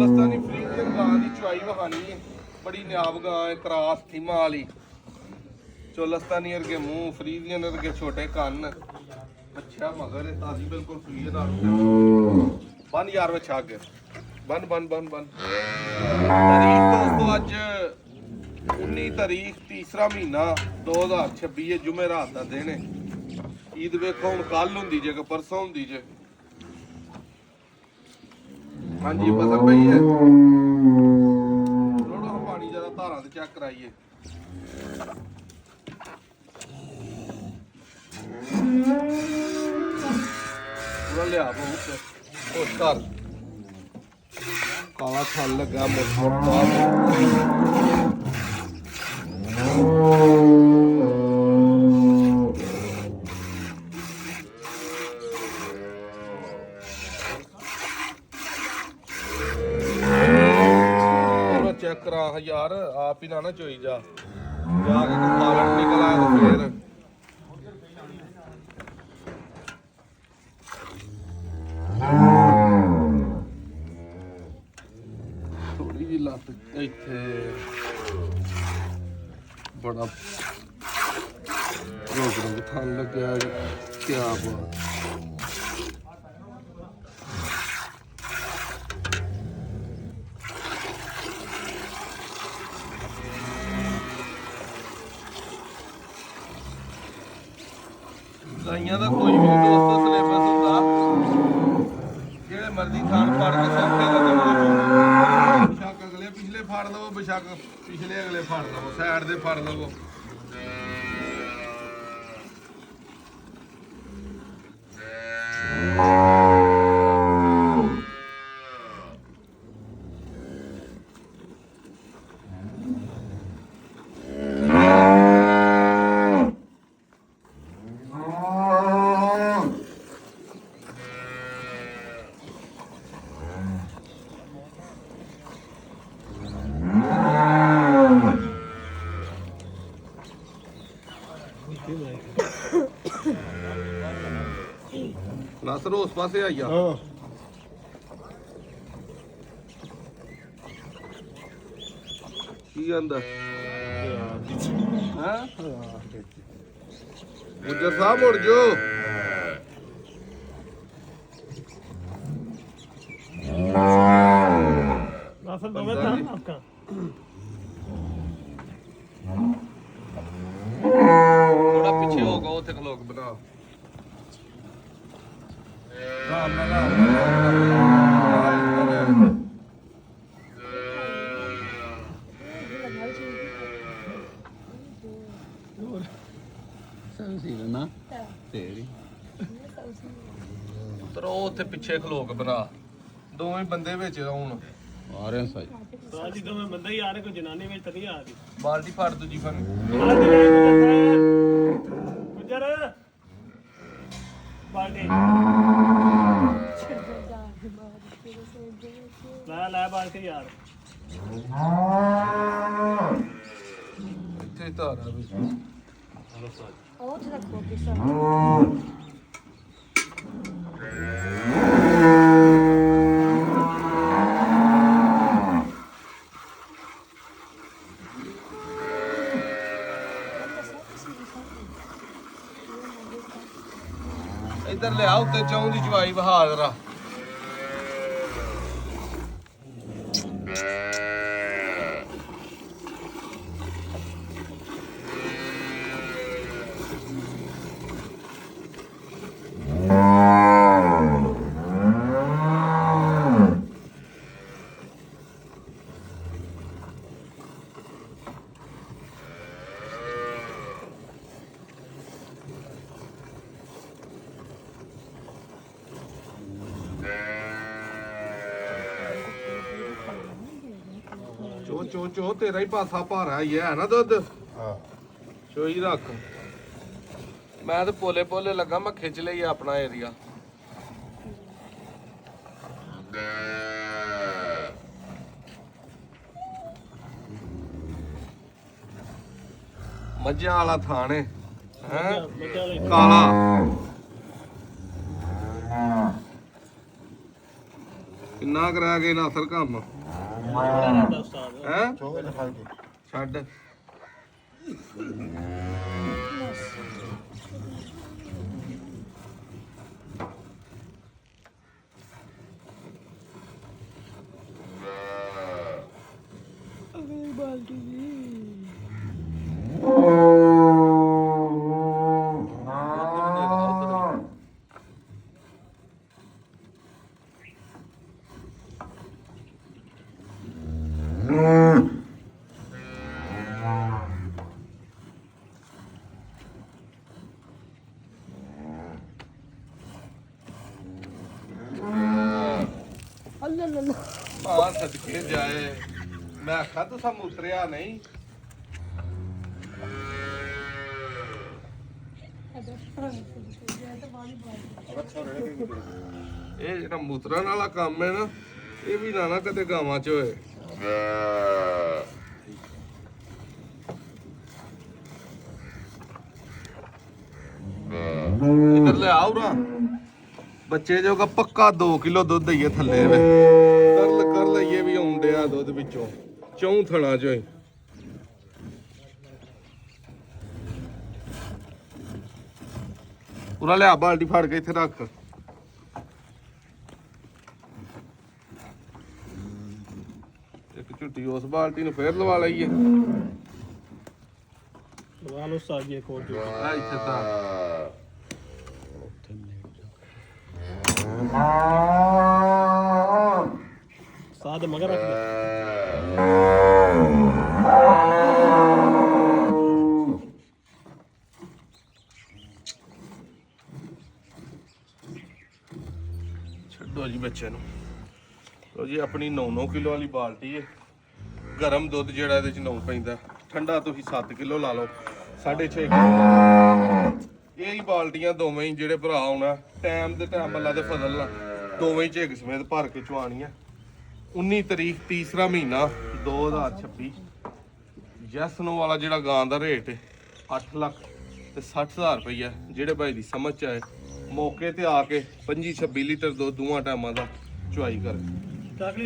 Rajasthani Friesian ਗਾਂ ਦੀ ਚੁਆਈ ਵਹਾਨੀ ਹੈ, ਬੜੀ ਨਿਆਬ ਗਾਂ ਹੈ, ਕਰਾਸ ਥੀਮਾ ਵਾਲੀ। ਚੋਲਸਤਾਨੀ ਵਰਗੇ ਮੂੰਹ, ਫਰੀਜ਼ੀਅਨ ਵਰਗੇ ਛੋਟੇ ਕੰਨ। ਅੱਛਾ ਮਗਰ ਹੈ, ਤਾਜ਼ੀ ਬਿਲਕੁਲ ਸੂਈ ਹੈ ਨਾਲ। ਬੰਨ ਯਾਰ ਵਿੱਚ ਅੱਗ ਬੰਨ ਬੰਨ ਬੰਨ ਬੰਨ। ਤਾਰੀਖ ਦੋਸਤੋ ਅੱਜ 19 ਤਾਰੀਖ ਤੀਸਰਾ ਮਹੀਨਾ 2026 ਜੁਮੇ ਰਾਤ ਦਾ ਦਿਨ ਹੈ। ਈਦ ਵੇਖੋ ਹੁਣ ਕੱਲ ਹੁੰਦੀ ਜੇ ਕਿ ਪਰਸੋਂ ਹੁੰਦੀ ਜੇ। ਹਾਂਜੀ ਪਸੰਦ ਪਈ ਹੈ। ਥੋੜਾ ਪਾਣੀ ਜਿਆਦਾ ਧਾਰਾਂ ਤੇ ਚੈੱਕ ਕਰਾਈਏ। ਪੂਰਾ ਲਿਆ ਬਹੁਤ ਉਸ ਘਰ ਕਾਲਾ ਥਲ ਲੱਗਾ ਮੋਟਾ। ਚੈੱਕ ਕਰਾ ਯਾਰ, ਆਪ ਹੀ ਨਾ ਚੋਈ ਜਾ ਜਾ ਕੇ ਖਾਲਣ ਨਿਕਲ ਆਇਆ ਤਾਂ ਫੇਰ ਥੋੜੀ ਜਿਹੀ ਲੱਤ ਇੱਥੇ ਬੜਾ ਰੋਗ ਥਾਂ ਲੱਗਿਆ। ਕਿਆ ਬਾਤ। ਗਾਈਆਂ ਦਾ ਕੋਈ ਵੀ ਦੋਸਤੋ ਸਿਲੇਬਸ ਹੁੰਦਾ, ਜਿਹੜੇ ਮਰਜ਼ੀ ਥਾਣ ਫੜ ਕੇ ਸੌਖੇ ਲੱਗਣ। ਬੇਸ਼ੱਕ ਅਗਲੇ ਪਿਛਲੇ ਫੜ ਲਵੋ, ਬੇਸ਼ੱਕ ਪਿਛਲੇ ਅਗਲੇ ਫੜ ਲਵੋ, ਸਾਈਡ ਦੇ ਫੜ ਲਵੋ। ਨਸਰ ਉਸ ਪਾਸੇ ਆਈਆ। ਕੀ ਆਂਦਾ ਹਾਂ ਗੁੱਜਰ ਸਾਹਿਬ ਮੁੜ ਜੋ। ਨਸਲ ਦੋਵੇਂ ਤਾਂ ਆਪਕਾ ਥੋੜਾ ਪਿੱਛੇ ਹੋ ਗਿਆ, ਉੱਥੇ ਖਲੋਕ ਬਣਾ ਰਾਮ ਨਾਲ ਨਾ ਤੇਰੀ ਤਰੋ ਉੱਥੇ ਪਿੱਛੇ ਖਲੋਕ ਬਣਾ, ਦੋਵੇਂ ਬੰਦੇ ਵਿੱਚ ਆਉਣ। ਆ ਰਹੇ ਸਾਈ ਸਾਜੀ ਦੋਵੇਂ ਬੰਦੇ ਹੀ ਆ ਰਹੇ, ਕੋਈ ਜਨਾਨੀ ਵਿੱਚ ਤਾਂ ਨਹੀਂ ਆ ਰਹੀ। ਬਾਲਟੀ ਫੜ ਦੂਜੀ ਫੜ। ਗੁੱਜਰ ਬਾਲਟੀ ਲੈ ਬਾਲਟੀ ਯਾਰ। ਇੱਥੇ ਧਾਰਾ ਵਿੱਚ ਉਹ ਤੇ ਰੱਖੋ ਕਿਸਾ ਇੱਧਰ ਲਿਆ ਉੱਤੇ ਚੌਂ ਦੀ ਚਵਾਈ ਬਹਾ ਜਰਾ। ਚੋ ਚੋ ਚੋ ਤੇਰਾ ਹੀ ਪਾਸਾ ਭਾਰਾ ਹੀ ਹੈ ਨਾ ਦੁੱਧ। ਹਾਂ ਚੋਈ ਰੱਖ। ਮੈਂ ਤੇ ਪੋਲੇ ਪੋਲੇ ਲੱਗਾ, ਮੈਂ ਖਿੱਚ ਲਈ ਆਪਣਾ ਏਰੀਆ। ਮੱਝਾਂ ਵਾਲਾ ਥਾਣ ਹੈ ਕਾਲਾ। ਕਿੰਨਾ ਕਿੰਨਾ ਕਰਾ ਕੇ ਨਾ ਅਸਰ ਕੰਮ ਦਾ ਉਸਤਾਦ ਹੈ ਚੋਗੇ ਦਿਖਾ ਕੇ ਛੱਡ ਅੱਲਾ ਅੱਲਾ ਆ ਸਦਕੇ ਜਾਏ ਮੈਂ ਆਖਾ ਤੂੰ ਸਮ ਉਤਰਿਆ ਨਹੀਂ ਇਹ ਜਿਹੜਾ ਮੂਤਰਨ ਵਾਲਾ ਕੰਮ ਹੈ ਨਾ ਇਹ ਵੀ ਨਾ ਕਦੇ ਗਾਵਾਂ ਚ ਹੋਏ ਇਧਰ ਲੈ ਆਓ ਨਾ ਬੱਚੇ ਜੋਗਾ ਪੱਕਾ 2 ਕਿਲੋ ਦੁੱਧ ਦਈਏ ਥੱਲੇ ਵੇ ਕਰ ਲਈਏ ਵੀ ਆਉਂਦਿਆ ਦੁੱਧ ਵਿੱਚੋਂ ਚੌਂ ਥਣਾ ਚੋਂ ਹੀ ਪੂਰਾ ਲਿਆ ਬਾਲਟੀ ਫੜ ਕੇ ਇੱਥੇ ਰੱਖ ਇੱਕ ਝੁੱਟੀ ਉਸ ਬਾਲਟੀ ਨੂੰ ਫੇਰ ਲਵਾ ਲਈਏ ਲਵਾ ਲਓ ਉਸਤਾਦ ਜੀ ਇੱਕ ਹੋਰ ਜੋ ਆ ਇੱਥੇ ਤਾਂ ਉਸਤਾਦ ਮਗਰ ਰੱਖ ਦੇ ਛੱਡੋ ਜੀ ਬੱਚੇ ਨੂੰ ਲੋ ਜੀ ਆਪਣੀ 9-9 ਕਿਲੋ ਵਾਲੀ ਬਾਲਟੀ ਹੈ ਗਰਮ ਦੁੱਧ ਜਿਹੜਾ ਇਹਦੇ ਚ 9 ਪੈਂਦਾ ਠੰਡਾ ਤੁਸੀਂ 7 ਕਿਲੋ ਲਾ ਲਓ 6.5 ਕਿਲੋ ਇਹ ਹੀ ਬਾਲਟੀਆਂ ਦੋਵੇਂ ਹੀ ਜਿਹੜੇ ਭਰਾ ਆਉਣਾ ਟਾਈਮ ਦੇ ਟਾਈਮ ਅੱਲਾ ਦੇ ਫਜ਼ਲ ਨਾਲ ਦੋਵੇਂ ਹੀ ਝਿੱਗ ਸਮੇਤ ਭਰ ਕੇ ਚਵਾਣੀਆਂ 19 ਤਰੀਕ ਤੀਸਰਾ ਮਹੀਨਾ 2026 ਜੈਸਨੋ ਵਾਲਾ ਜਿਹੜਾ ਗਾਂ ਦਾ ਰੇਟ ਹੈ 8 ਲੱਖ ਤੇ 60,000 ਰੁਪਈਆ ਜਿਹੜੇ ਭਾਈ ਦੀ ਸਮਝ ਚ ਆਏ ਮੌਕੇ ਤੇ ਆ ਕੇ 25-26 ਲੀਟਰ ਦੁੱਧ ਦੋਵਾਂ ਟਾਈਮਾਂ ਦਾ ਚੁਆਈ ਕਰ ਚੱਕ ਲਈ